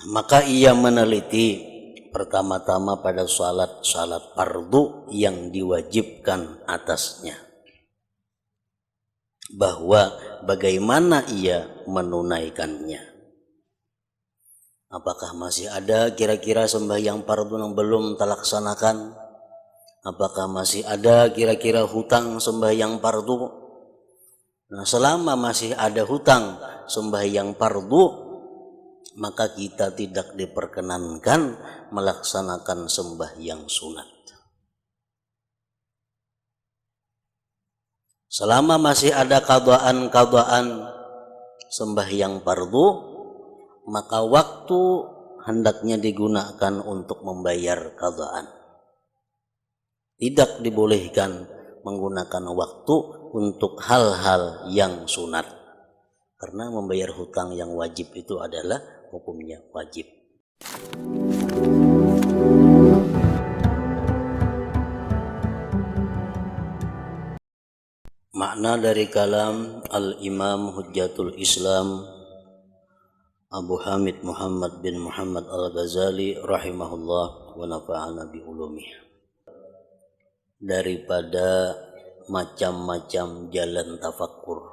Maka ia meneliti pertama-tama pada salat fardu yang diwajibkan atasnya, bahwa bagaimana ia menunaikannya. Apakah masih ada kira-kira sembahyang fardu yang belum terlaksanakan? Apakah masih ada kira-kira hutang sembahyang fardu? Nah, selama masih ada hutang sembahyang fardu, maka kita tidak diperkenankan melaksanakan sembahyang sunat. Selama masih ada qadaan sembahyang fardu, maka waktu hendaknya digunakan untuk membayar qadaan. Tidak dibolehkan menggunakan waktu untuk hal-hal yang sunat, karena membayar hutang yang wajib itu adalah hukumnya wajib. Makna dari kalam Al-Imam Hujjatul Islam Abu Hamid Muhammad bin Muhammad Al-Ghazali rahimahullah wa nafa'ana bi ulumih. Daripada macam-macam jalan tafakkur,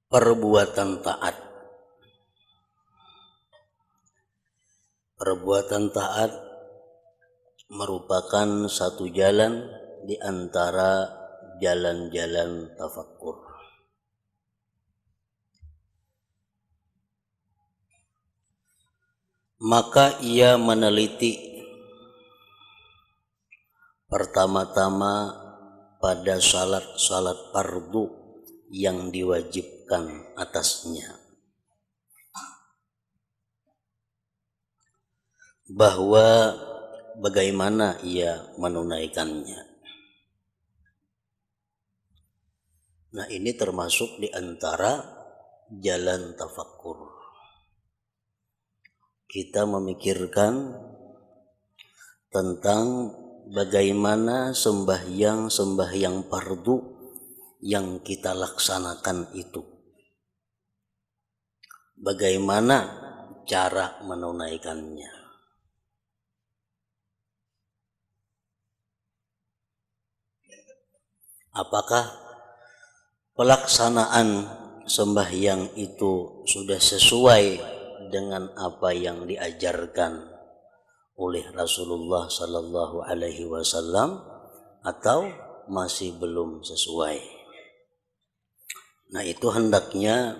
perbuatan taat. Perbuatan taat merupakan satu jalan di antara jalan-jalan tafakkur. Maka ia meneliti pertama-tama pada salat fardu yang diwajibkan atasnya, bahwa bagaimana ia menunaikannya. Nah, ini termasuk di antara jalan tafakkur. Kita memikirkan tentang bagaimana sembahyang fardu yang kita laksanakan itu. Bagaimana cara menunaikannya. Apakah pelaksanaan sembahyang itu sudah sesuai dengan apa yang diajarkan oleh Rasulullah sallallahu alaihi wasallam atau masih belum sesuai? Nah, itu hendaknya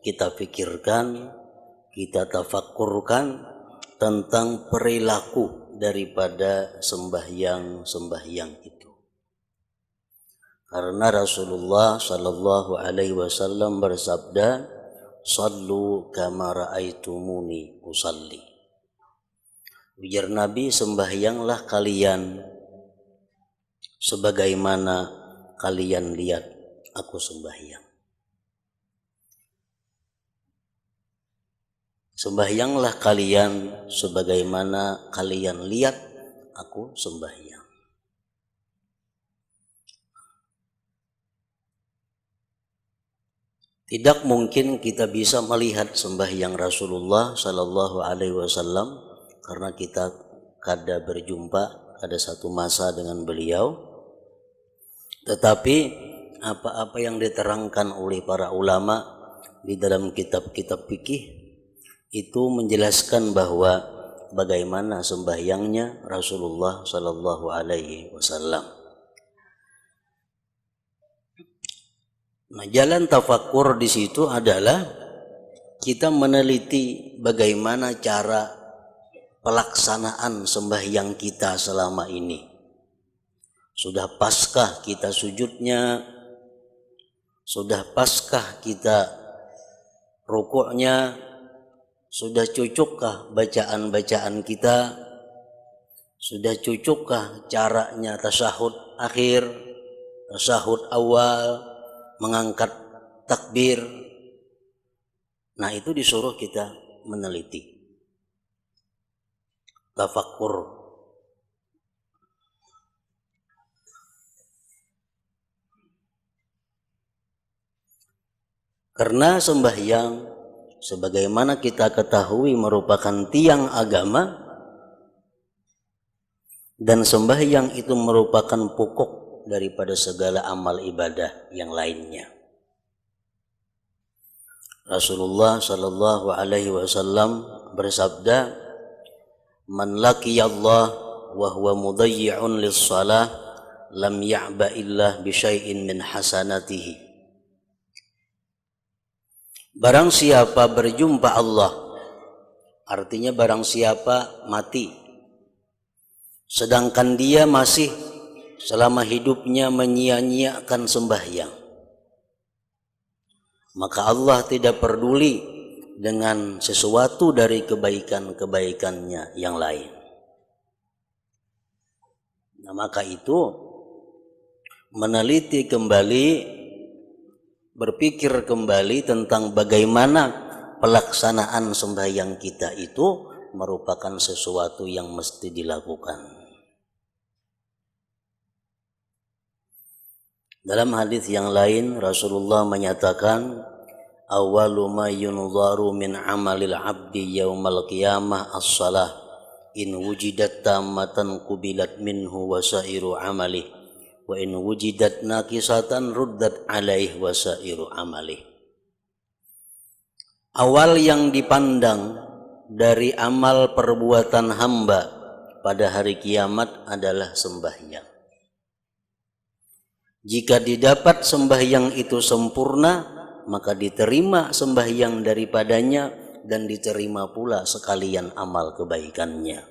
kita pikirkan, kita tafakkurkan tentang perilaku daripada sembahyang itu. Karena Rasulullah sallallahu alaihi wasallam bersabda, "Sallu kama ra'aitumuni usalli." Ujar Nabi, sembahyanglah kalian sebagaimana kalian lihat aku sembahyang. Sembahyanglah kalian sebagaimana kalian lihat aku sembahyang. Tidak mungkin kita bisa melihat sembahyang Rasulullah sallallahu alaihi wasallam karena kita kada berjumpa pada satu masa dengan beliau. Tetapi apa-apa yang diterangkan oleh para ulama di dalam kitab-kitab fikih itu menjelaskan bahwa bagaimana sembahyangnya Rasulullah sallallahu alaihi wasallam. Nah, jalan tafakkur di situ adalah kita meneliti bagaimana cara pelaksanaan sembahyang kita selama ini. Sudah paskah kita sujudnya? Sudah paskah kita rukuknya? Sudah cukukkah bacaan-bacaan kita? Sudah cukukkah caranya tasyahud akhir, tasyahud awal, mengangkat takbir? Nah, itu disuruh kita meneliti, tafakkur. Karena sembahyang sebagaimana kita ketahui merupakan tiang agama, dan sembahyang itu merupakan pokok daripada segala amal ibadah yang lainnya. Rasulullah sallallahu alaihi wasallam bersabda, "Man laqiyallah wa huwa mudayyi'un lis-shalah lam ya'ba illah bi syai'in min hasanatihi." Barang siapa berjumpa Allah, artinya barang siapa mati sedangkan dia masih selama hidupnya menyia-nyiakan sembahyang, maka Allah tidak peduli dengan sesuatu dari kebaikan-kebaikannya yang lain. Nah, maka itu meneliti kembali, berpikir kembali tentang bagaimana pelaksanaan sembahyang kita itu merupakan sesuatu yang mesti dilakukan. Dalam hadis yang lain Rasulullah menyatakan, "Awwalu ma yunzaru min amalil 'abdi yaumal qiyamah as-shalah in wujidat tammatan qubilat minhu wasairu amalih wa in wujidat naqisatan ruddat alaihi wasairu amalih." Awal yang dipandang dari amal perbuatan hamba pada hari kiamat adalah sembahyang. Jika didapat sembahyang itu sempurna, maka diterima sembahyang daripadanya dan diterima pula sekalian amal kebaikannya.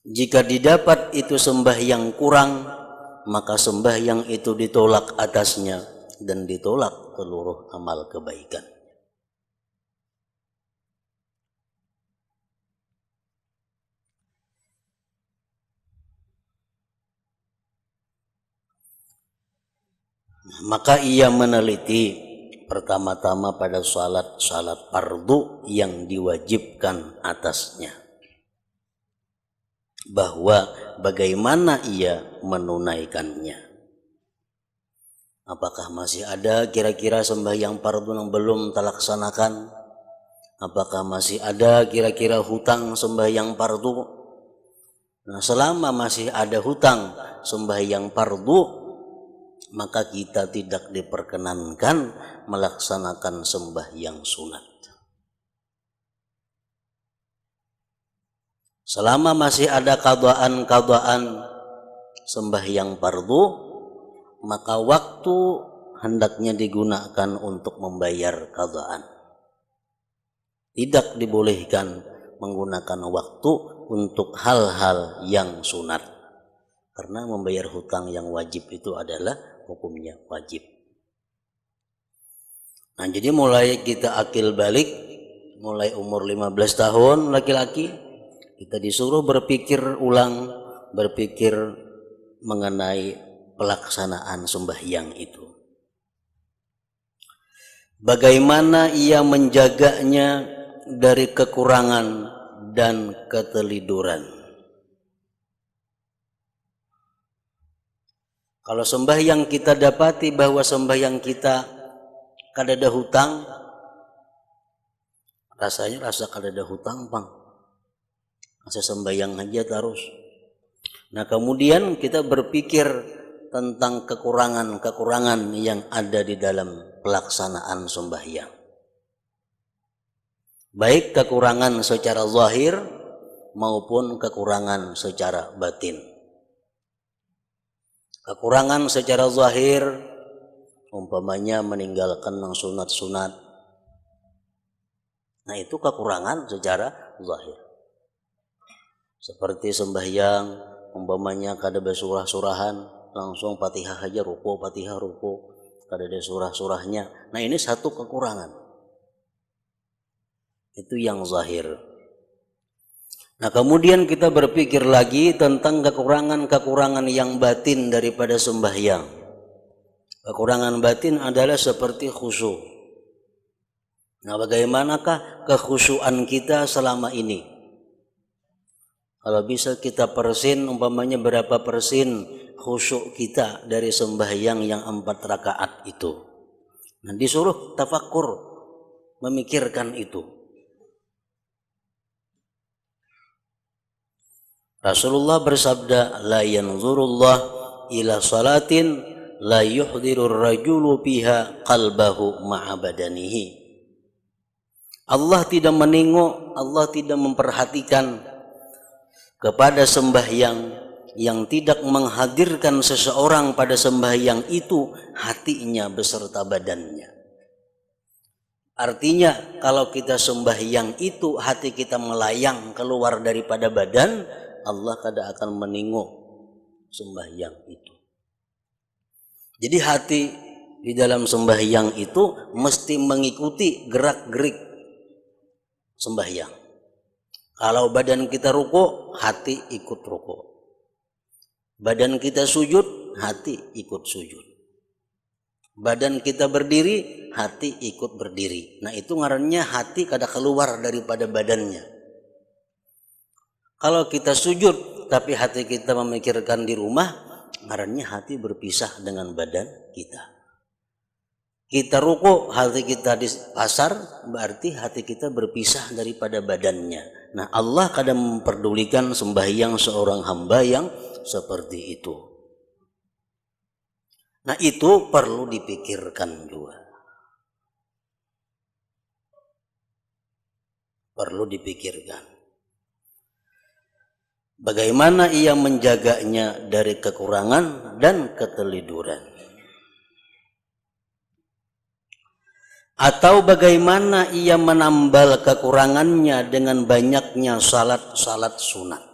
Jika didapat itu sembahyang kurang, maka sembahyang itu ditolak atasnya dan ditolak seluruh amal kebaikan. Maka ia meneliti pertama-tama pada salat fardu yang diwajibkan atasnya, bahwa bagaimana ia menunaikannya. Apakah masih ada kira-kira sembahyang fardu yang belum terlaksanakan? Apakah masih ada kira-kira hutang sembahyang fardu? Nah, selama masih ada hutang sembahyang fardu, maka kita tidak diperkenankan melaksanakan sembahyang sunat. Selama masih ada qadaan sembahyang fardu, maka waktu hendaknya digunakan untuk membayar qadaan. Tidak dibolehkan menggunakan waktu untuk hal-hal yang sunat, karena membayar hutang yang wajib itu adalah hukumnya wajib. Nah, jadi mulai kita akil balik, mulai umur 15 tahun laki-laki, kita disuruh berpikir ulang, berpikir mengenai pelaksanaan sembahyang itu. Bagaimana ia menjaganya dari kekurangan dan keteliduran. Kalau sembahyang kita dapati bahwa sembahyang kita kadada hutang, rasanya rasa kadada hutang bang, masa sembahyang aja terus. Nah, kemudian kita berpikir tentang kekurangan-kekurangan yang ada di dalam pelaksanaan sembahyang, baik kekurangan secara zahir maupun kekurangan secara batin. Kekurangan secara zahir umpamanya meninggalkan yang sunat-sunat. Nah, itu kekurangan secara zahir. Seperti sembahyang umpamanya kada bersurah-surahan, langsung Fatihah aja ruku, Fatihah ruku, kada ada surah-surahnya. Nah, ini satu kekurangan. Itu yang zahir. Nah, kemudian kita berpikir lagi tentang kekurangan-kekurangan yang batin daripada sembahyang. Kekurangan batin adalah seperti khusyuk. Nah, bagaimanakah kekhusyuan kita selama ini? Kalau bisa kita persin, umpamanya berapa persen khusyuk kita dari sembahyang yang 4 rakaat itu? Nah, disuruh tafakkur, memikirkan itu. Rasulullah bersabda, la yanzurullah ila salatin la yuhdirur rajulu biha qalbahu ma'a badanihi. Allah tidak menengok, Allah tidak memperhatikan kepada sembahyang yang tidak menghadirkan seseorang pada sembahyang itu hatinya beserta badannya. Artinya kalau kita sembahyang itu hati kita melayang keluar daripada badan, Allah kada akan menengok sembahyang itu. Jadi hati di dalam sembahyang itu mesti mengikuti gerak-gerik sembahyang. Kalau badan kita ruku, hati ikut ruku. Badan kita sujud, hati ikut sujud. Badan kita berdiri, hati ikut berdiri. Nah, itu ngarannya hati kada keluar daripada badannya. Kalau kita sujud tapi hati kita memikirkan di rumah, ngarannya hati berpisah dengan badan kita. Kita ruku, hati kita di pasar, berarti hati kita berpisah daripada badannya. Nah, Allah kadang memperdulikan sembahyang seorang hamba yang seperti itu. Nah, itu perlu dipikirkan juga. Perlu dipikirkan. Bagaimana ia menjaganya dari kekurangan dan keteliduran. Atau bagaimana ia menambal kekurangannya dengan banyaknya salat-salat sunat.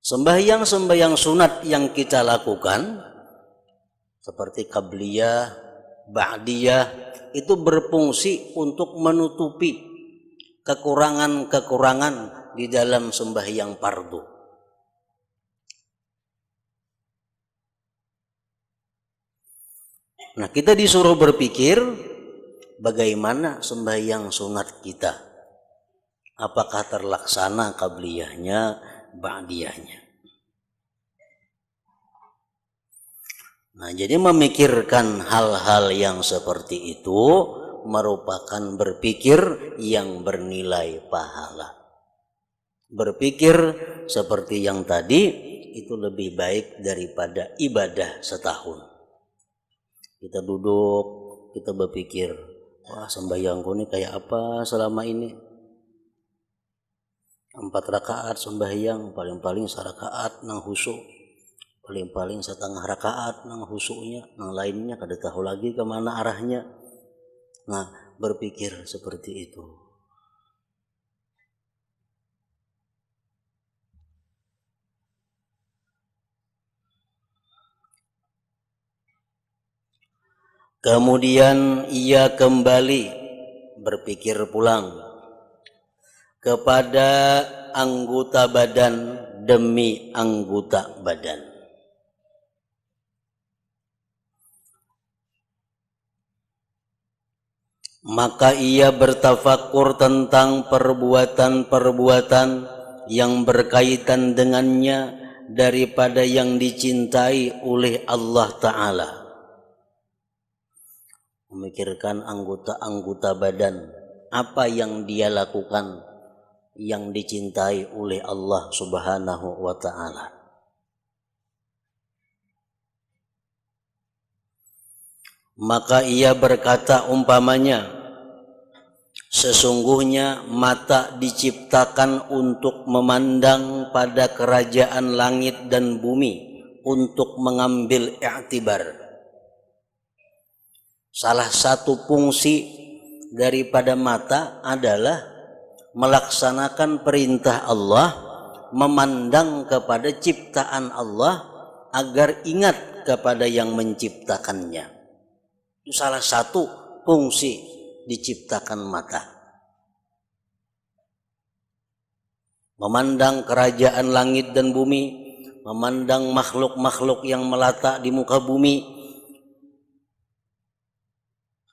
Sembahyang-sembahyang sunat yang kita lakukan seperti qabliyah, ba'diyah itu berfungsi untuk menutupi kekurangan-kekurangan di dalam sembahyang fardu. Nah, kita disuruh berpikir bagaimana sembahyang sunat kita. Apakah terlaksana qabliyahnya, ba'diyahnya. Nah, jadi memikirkan hal-hal yang seperti itu merupakan berpikir yang bernilai pahala. Berpikir seperti yang tadi itu lebih baik daripada ibadah setahun. Kita duduk, kita berpikir, wah sembahyangku ini kayak apa selama ini? 4 rakaat sembahyang, paling-paling sarakaat nang husuk, paling-paling setengah rakaat nang husuknya, nang lainnya kada tahu lagi kemana arahnya. Nah, berpikir seperti itu. Kemudian ia kembali berpikir pulang kepada anggota badan demi anggota badan. Maka ia bertafakur tentang perbuatan-perbuatan yang berkaitan dengannya daripada yang dicintai oleh Allah Ta'ala. Memikirkan anggota-anggota badan, apa yang dia lakukan yang dicintai oleh Allah Subhanahu wa Ta'ala. Maka ia berkata umpamanya, sesungguhnya mata diciptakan untuk memandang pada kerajaan langit dan bumi, untuk mengambil i'tibar. Salah satu fungsi daripada mata adalah melaksanakan perintah Allah, memandang kepada ciptaan Allah agar ingat kepada yang menciptakannya. Itu salah satu fungsi diciptakan mata. Memandang kerajaan langit dan bumi, memandang makhluk-makhluk yang melata di muka bumi,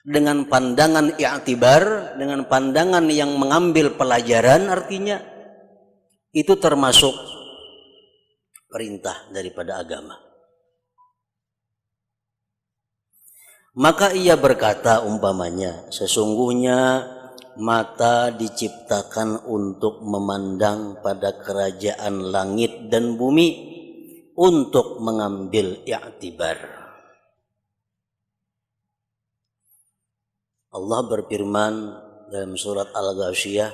dengan pandangan i'tibar, dengan pandangan yang mengambil pelajaran, artinya itu termasuk perintah daripada agama. Maka ia berkata umpamanya, sesungguhnya mata diciptakan untuk memandang pada kerajaan langit dan bumi, untuk mengambil i'tibar. Allah berfirman dalam surat Al-Ghasyiyah,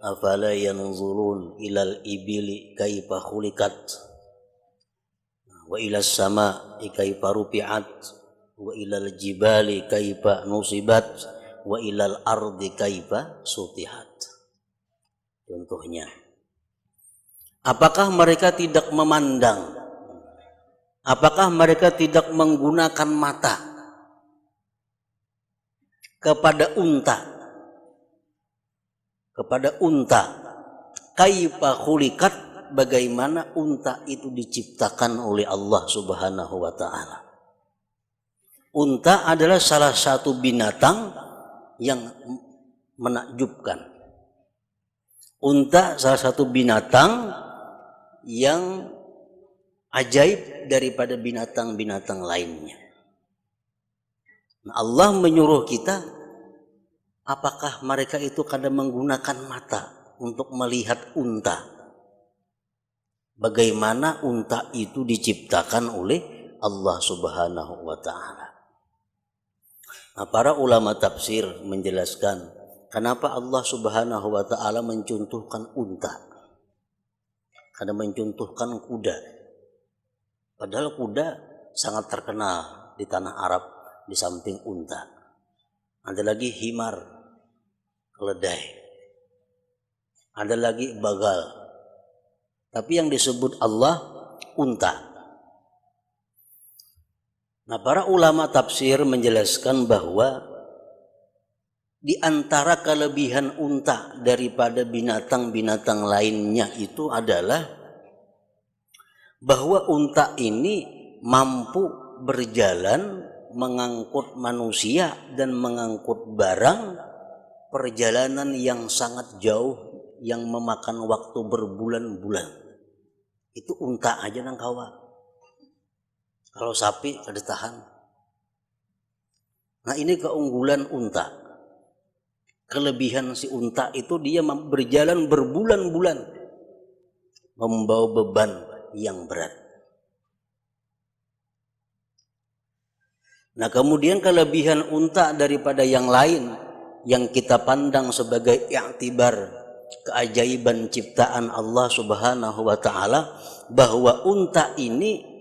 afala yanzurun ilal ibili kaifa khuliqat wa ilas sama'i kaifa rufi'at wa ilal jibali kaifa nusibat wa ilal ardi kaifa sutihat. Contohnya, apakah mereka tidak memandang? Apakah mereka tidak menggunakan mata kepada unta? Kepada unta, kaifa khuliqat, bagaimana unta itu diciptakan oleh Allah Subhanahu wa taala. Unta adalah salah satu binatang yang menakjubkan. Unta salah satu binatang yang ajaib daripada binatang-binatang lainnya. Nah, Allah menyuruh kita, apakah mereka itu kadang menggunakan mata untuk melihat unta? Bagaimana unta itu diciptakan oleh Allah Subhanahu wa taala. Nah, para ulama tafsir menjelaskan kenapa Allah Subhanahu wa taala mencontohkan unta, karena mencontohkan kuda. Padahal kuda sangat terkenal di tanah Arab di samping unta. Ada lagi himar, keledai. Ada lagi bagal. Tapi yang disebut Allah unta. Nah, para ulama tafsir menjelaskan bahwa di antara kelebihan unta daripada binatang-binatang lainnya itu adalah bahwa unta ini mampu berjalan mengangkut manusia dan mengangkut barang perjalanan yang sangat jauh yang memakan waktu berbulan-bulan. Itu unta aja nang kawa. Kalau sapi ada tahan. Nah, ini keunggulan unta. Kelebihan si unta itu dia berjalan berbulan-bulan membawa beban yang berat. Nah, kemudian kelebihan unta daripada yang lain yang kita pandang sebagai i'tibar, keajaiban ciptaan Allah Subhanahu wa taala, bahwa unta ini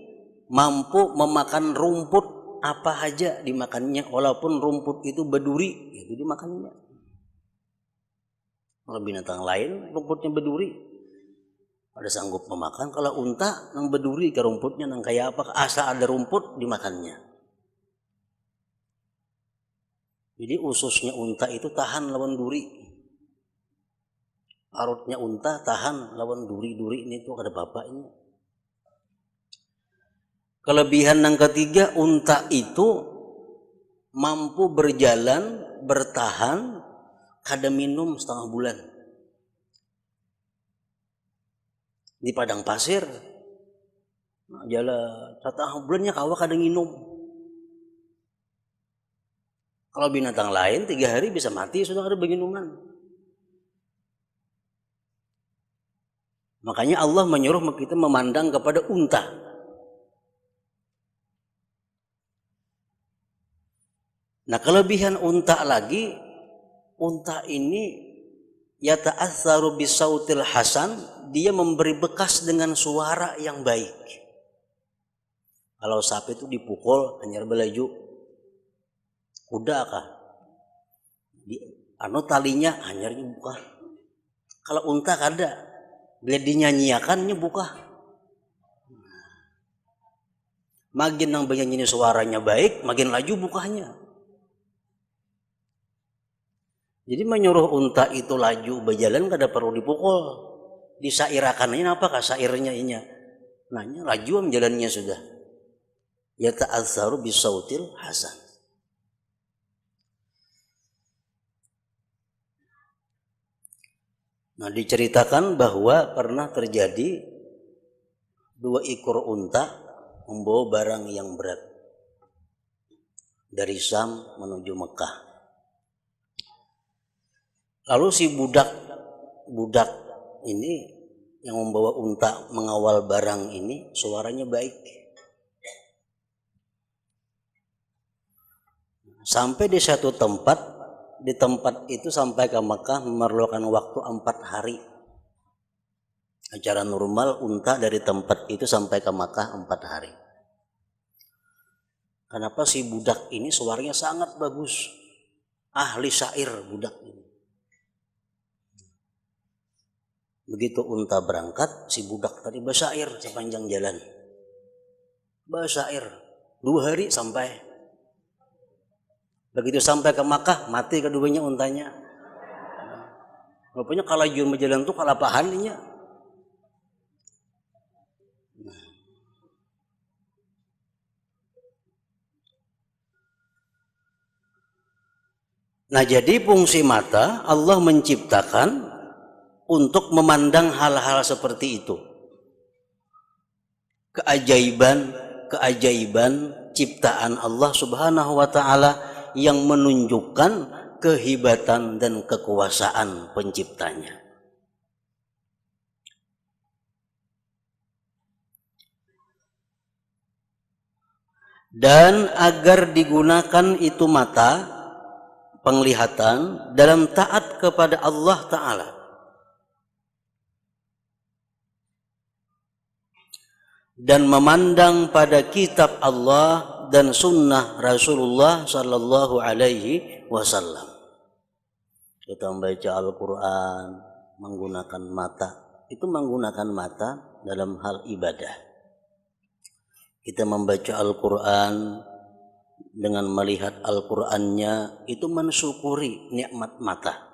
mampu memakan rumput apa aja dimakannya, walaupun rumput itu berduri, itu dimakannya. Kalau binatang lain rumputnya berduri ada sanggup memakan, kalau unta nang berduri ke rumputnya nang kayak apa, asal ada rumput dimakannya. Jadi ususnya unta itu tahan lawan duri. Parutnya unta tahan lawan duri-duri ini tuh ada bapaknya. Kelebihan yang ketiga, unta itu mampu berjalan, bertahan, kada minum setengah bulan. Di padang pasir, nah, jalan setengah bulannya kawa kada minum. Kalau binatang lain 3 hari bisa mati sudah ada minuman. Makanya Allah menyuruh kita memandang kepada unta. Nah, kelebihan unta lagi, unta ini yata'atsaru bisautil hasan, dia memberi bekas dengan suara yang baik. Kalau sapi itu dipukul hanya belaju, kuda kah? Talinya hanya buka. Kalau unta kada, bila dinyanyiakannya buka. Makin nang penyanyi suaranya baik, makin laju bukanya. Jadi menyuruh unta itu laju berjalan kada perlu dipukul. Disairakan ini apakah sairnya ini? Nanya laju jalannya sudah. Ya ta'azzaru bisautil hasan. Nah, diceritakan bahwa pernah terjadi 2 ekor unta membawa barang yang berat. dari Syam menuju Mekah. Lalu si budak ini yang membawa unta mengawal barang ini suaranya baik. Sampai di satu tempat, di tempat itu sampai ke Mekah memerlukan waktu 4 hari. Acara normal unta dari tempat itu sampai ke Makkah 4 hari. Kenapa si budak ini suaranya sangat bagus, ahli syair budak ini. Begitu unta berangkat, si budak tadi bersyair sepanjang jalan. Bersyair 2 hari sampai. Begitu sampai ke Makkah, mati keduanya untanya. Rupanya kalau jum jalan tuh kalau pahalinya. Nah, jadi fungsi mata Allah menciptakan untuk memandang hal-hal seperti itu. Keajaiban ciptaan Allah Subhanahu wa taala yang menunjukkan kehebatan dan kekuasaan penciptanya. Dan agar digunakan itu mata penglihatan dalam taat kepada Allah Ta'ala. Dan memandang pada kitab Allah dan sunnah Rasulullah Sallallahu Alaihi Wasallam. Kita membaca Al-Quran menggunakan mata. Itu menggunakan mata dalam hal ibadah. Kita membaca Al-Quran dengan melihat Al-Qur'annya itu mensyukuri nikmat mata.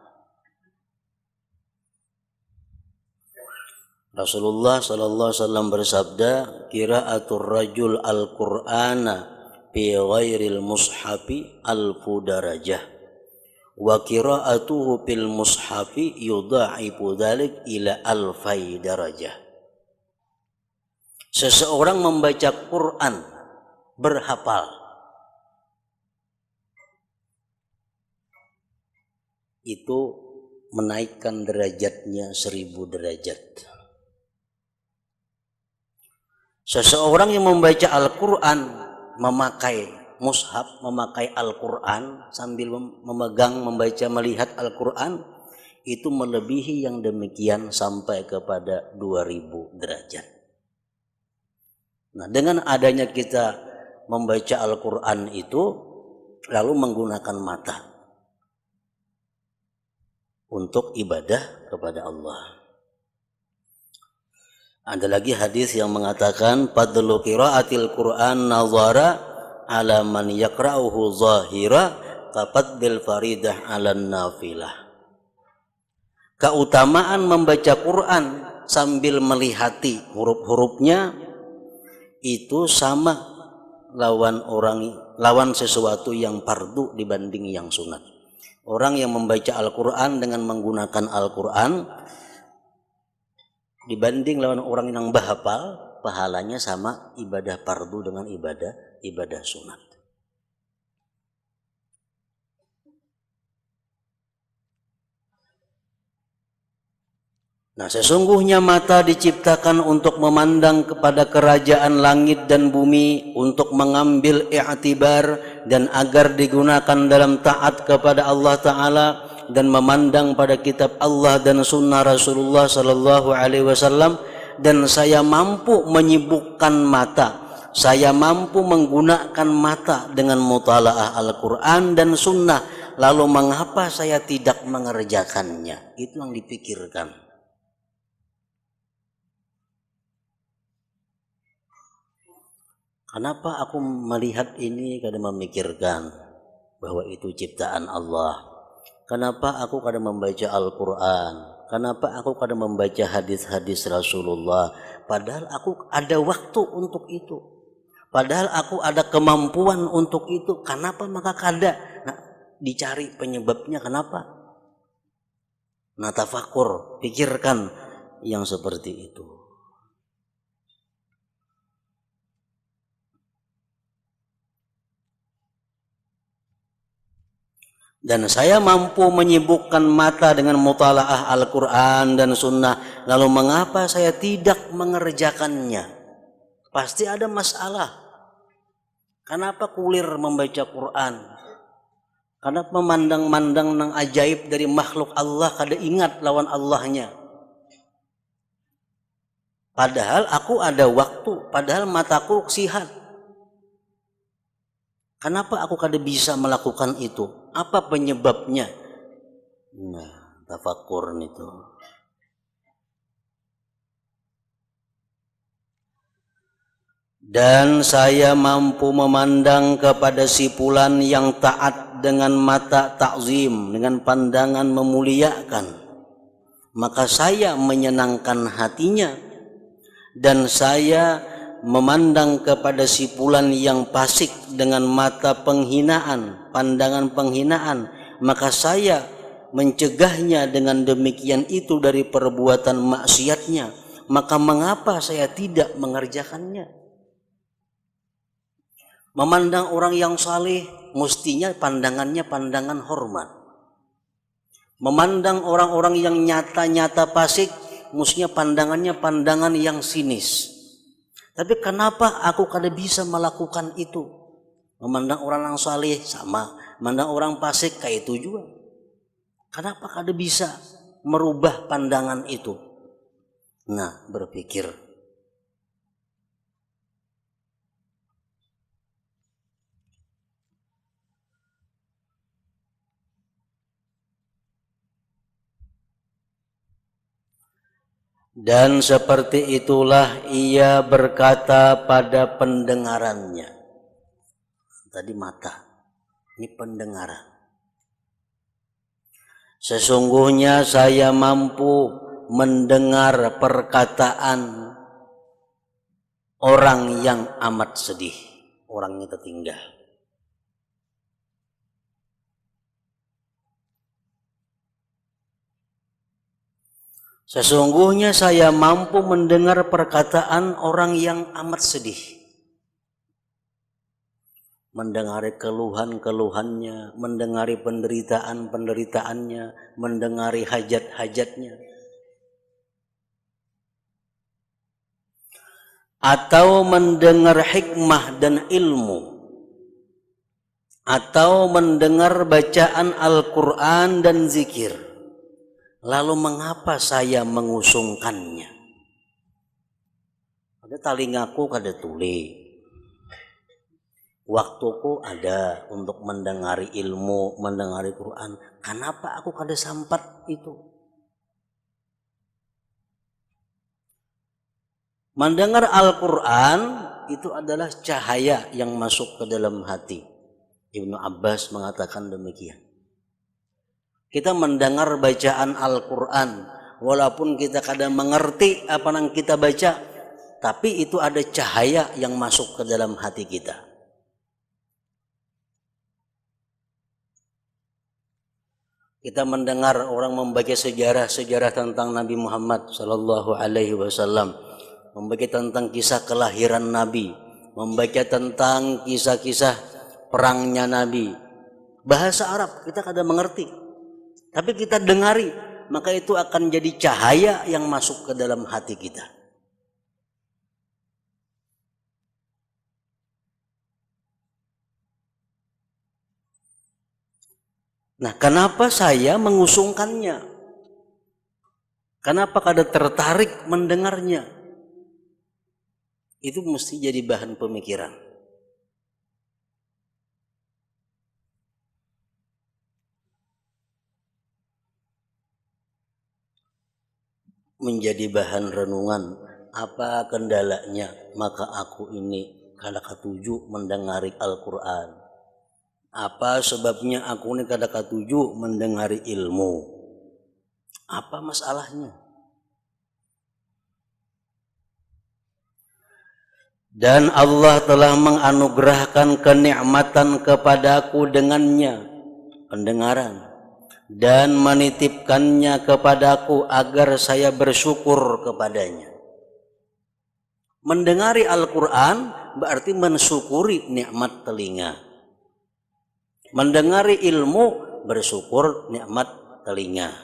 Rasulullah sallallahu alaihi wasallam bersabda, qiraatur rajul al-Qur'ana fi ghairil mushafi alfu darajah wa qiraatuhu fil mushafi yudha'ifu dzalik ila alfai darajah. Seseorang membaca Quran berhafal itu menaikkan derajatnya 1000 derajat. Seseorang yang membaca Al-Quran, memakai mushaf, memakai Al-Quran sambil memegang, membaca, melihat Al-Quran, itu melebihi yang demikian sampai kepada 2000 derajat. Nah, dengan adanya kita membaca Al-Quran itu lalu menggunakan mata untuk ibadah kepada Allah. Ada lagi hadis yang mengatakan fadlu qiraatil Qur'an nazara ala man yaqra'uhu zahira kafadil faridah 'alan nafilah. Keutamaan membaca Quran sambil melihati huruf-hurufnya itu sama lawan sesuatu yang fardu dibanding yang sunat. Orang yang membaca Al-Quran dengan menggunakan Al-Quran dibanding lawan orang yang bahapal, pahalanya sama ibadah fardu dengan ibadah sunat. Nah, sesungguhnya mata diciptakan untuk memandang kepada kerajaan langit dan bumi, untuk mengambil i'tibar dan agar digunakan dalam taat kepada Allah Ta'ala dan memandang pada kitab Allah dan sunnah Rasulullah Sallallahu Alaihi Wasallam. Dan saya mampu menyibukkan mata, saya mampu menggunakan mata dengan mutalaah Al-Quran dan sunnah, lalu mengapa saya tidak mengerjakannya? Itu yang dipikirkan. Kenapa aku melihat ini kadang memikirkan bahwa itu ciptaan Allah? Kenapa aku kadang membaca Al-Quran? Kenapa aku kadang membaca hadis-hadis Rasulullah? Padahal aku ada waktu untuk itu. Padahal aku ada kemampuan untuk itu. Kenapa maka kada? Nah, dicari penyebabnya kenapa? Nah, tafakur, pikirkan yang seperti itu. Dan saya mampu menyibukkan mata dengan mutalaah Al-Quran dan Sunnah. Lalu mengapa saya tidak mengerjakannya? Pasti ada masalah. Kenapa kulir membaca Quran? Kenapa memandang-mandang nang ajaib dari makhluk Allah kada ingat lawan Allahnya? Padahal aku ada waktu, padahal mataku sihat. Kenapa aku kada bisa melakukan itu? Apa penyebabnya? Nah, tafakur itu. Dan saya mampu memandang kepada si fulan yang taat dengan mata takzim, dengan pandangan memuliakan. Maka saya menyenangkan hatinya. Dan saya memandang kepada si fulan yang fasik dengan mata penghinaan, pandangan penghinaan, maka saya mencegahnya dengan demikian itu dari perbuatan maksiatnya. Maka mengapa saya tidak mengerjakannya? Memandang orang yang saleh mestinya pandangannya pandangan hormat. Memandang orang-orang yang nyata-nyata fasik mestinya pandangannya pandangan yang sinis. Tapi kenapa aku kada bisa melakukan itu? Memandang orang yang saleh sama, memandang orang fasik kayak itu juga. Kenapa kada bisa merubah pandangan itu? Nah, berpikir. Dan seperti itulah ia berkata pada pendengarannya. Tadi mata, ini pendengaran. Sesungguhnya saya mampu mendengar perkataan orang yang amat sedih, orangnya tertinggal. Sesungguhnya saya mampu mendengar perkataan orang yang amat sedih. Mendengari keluhan-keluhannya, mendengari penderitaan-penderitaannya, mendengari hajat-hajatnya. Atau mendengar hikmah dan ilmu. Atau mendengar bacaan Al-Quran dan zikir. Lalu mengapa saya mengusungkannya? Ada talingaku kada tuli. Waktuku ada untuk mendengari ilmu, mendengari Quran. Kenapa aku kada sampat itu? Mendengar Al-Quran itu adalah cahaya yang masuk ke dalam hati. Ibnu Abbas mengatakan demikian. Kita mendengar bacaan Al-Quran, walaupun kita kadang mengerti apa yang kita baca, tapi itu ada cahaya yang masuk ke dalam hati kita. Kita mendengar orang membaca sejarah tentang Nabi Muhammad Sallallahu Alaihi Wasallam, membaca tentang kisah kelahiran Nabi, membaca tentang kisah-kisah perangnya Nabi. Bahasa Arab kita kadang mengerti. Tapi kita dengari, maka itu akan jadi cahaya yang masuk ke dalam hati kita. Nah, kenapa saya mengusungkannya? Kenapa kada tertarik mendengarnya? Itu mesti jadi bahan pemikiran. Menjadi bahan renungan, apa kendalanya maka aku ini kada katuju mendengari Al-Quran? Apa sebabnya aku ini kada katuju mendengari ilmu? Apa masalahnya? Dan Allah telah menganugerahkan kenikmatan kepadaku dengannya, pendengaran, dan menitipkannya kepadaku agar saya bersyukur kepadanya. Mendengari Al-Quran berarti mensyukuri nikmat telinga. Mendengari ilmu bersyukur nikmat telinga.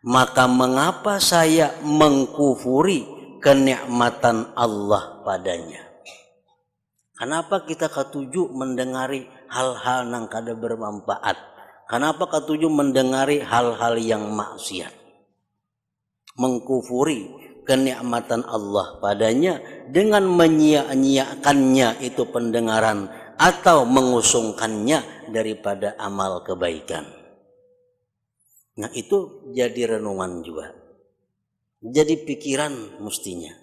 Maka mengapa saya mengkufuri kenikmatan Allah padanya? Kenapa kita ketujuh mendengari hal-hal yang kada bermanfaat? Kenapa ketujuh mendengari hal-hal yang maksiat? Mengkufuri kenikmatan Allah padanya dengan menyia-nyiakannya itu pendengaran atau mengusungkannya daripada amal kebaikan. Nah itu jadi renungan juga, jadi pikiran mestinya.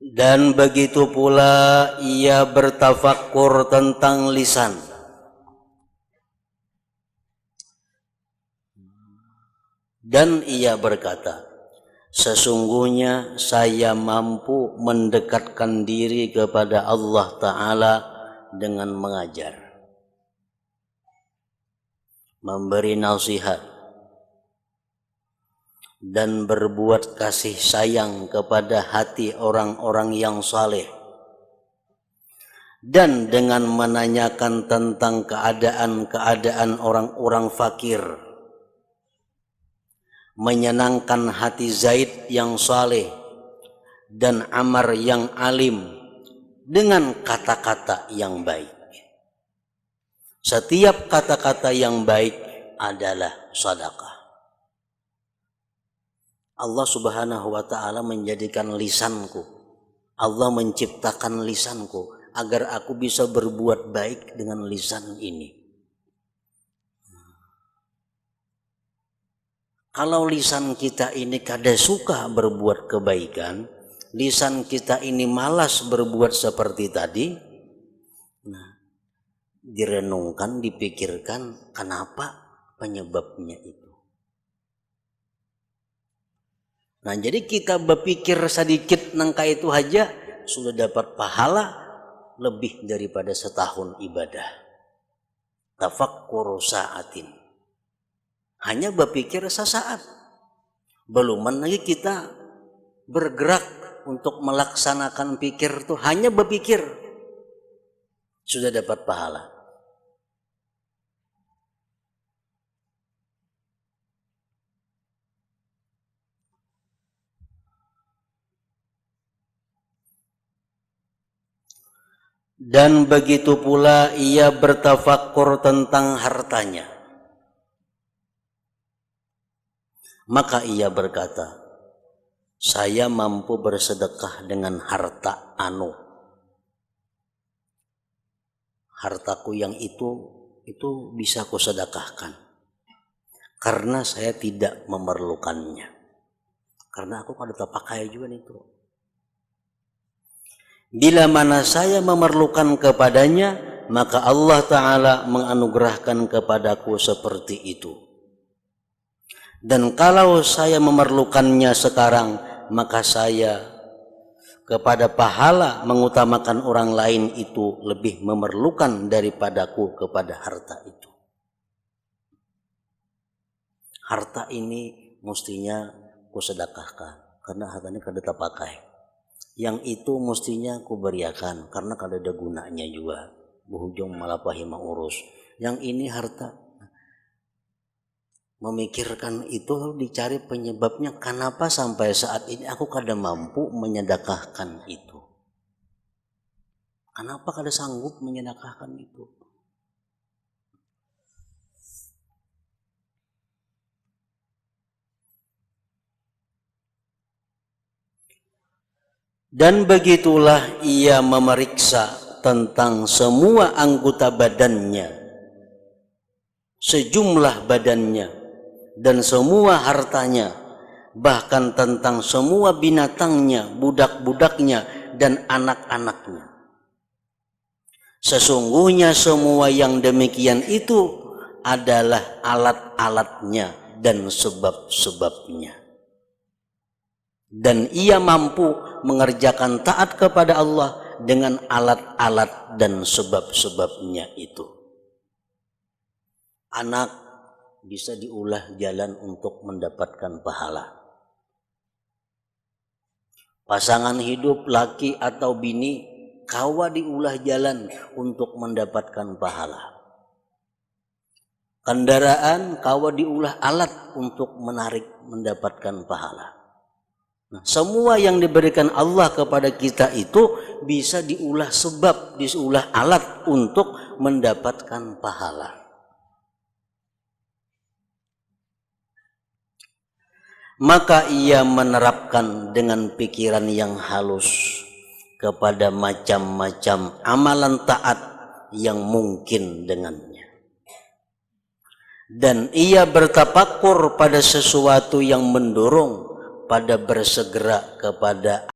Dan begitu pula ia bertafakkur tentang lisan. Dan ia berkata, sesungguhnya saya mampu mendekatkan diri kepada Allah Ta'ala dengan mengajar, memberi nasihat, dan berbuat kasih sayang kepada hati orang-orang yang saleh, dan dengan menanyakan tentang keadaan orang-orang fakir, menyenangkan hati Zaid yang saleh dan Amar yang alim dengan kata-kata yang baik. Setiap kata-kata yang baik adalah sedekah. Allah Subhanahu wa ta'ala menjadikan lisanku, Allah menciptakan lisanku agar aku bisa berbuat baik dengan lisan ini. Kalau lisan kita ini kada suka berbuat kebaikan, lisan kita ini malas berbuat seperti tadi, nah, direnungkan, dipikirkan kenapa penyebabnya itu. Nah jadi kita berpikir sedikit nangka itu aja sudah dapat pahala lebih daripada setahun ibadah. Tafakkuru sa'atin. Hanya berpikir sesaat. Belum lagi kita bergerak untuk melaksanakan pikir itu, hanya berpikir sudah dapat pahala. Dan begitu pula ia bertafakkur tentang hartanya. Maka ia berkata, saya mampu bersedekah dengan harta anu. Hartaku yang itu bisa ku sedekahkan. Karena saya tidak memerlukannya. Karena aku kada terpakai juga itu. Bila mana saya memerlukan kepadanya, maka Allah Ta'ala menganugerahkan kepadaku seperti itu. Dan kalau saya memerlukannya sekarang, maka saya kepada pahala mengutamakan orang lain itu lebih memerlukan daripadaku kepada harta itu. Harta ini mestinya kusedekahkan, karena hartanya kada terpakai. Yang itu mestinya ku beriakan karena kada ada gunanya juga, berujung malah pahima urus. Yang ini harta, memikirkan itu dicari penyebabnya, kenapa sampai saat ini aku kada mampu menyedekahkan itu, kenapa kada sanggup menyedekahkan itu. Dan begitulah ia memeriksa tentang semua anggota badannya, sejumlah badannya, dan semua hartanya, bahkan tentang semua binatangnya, budak-budaknya, dan anak-anaknya. Sesungguhnya semua yang demikian itu adalah alat-alatnya dan sebab-sebabnya. Dan ia mampu mengerjakan taat kepada Allah dengan alat-alat dan sebab-sebabnya itu. Anak bisa diulah jalan untuk mendapatkan pahala. Pasangan hidup laki atau bini kawa diulah jalan untuk mendapatkan pahala. Kendaraan kawa diulah alat untuk menarik mendapatkan pahala. Nah, semua yang diberikan Allah kepada kita itu bisa diulah sebab, diulah alat untuk mendapatkan pahala. Maka ia menerapkan dengan pikiran yang halus kepada macam-macam amalan taat yang mungkin dengannya. Dan ia bertafakur pada sesuatu yang mendorong pada bersegera kepada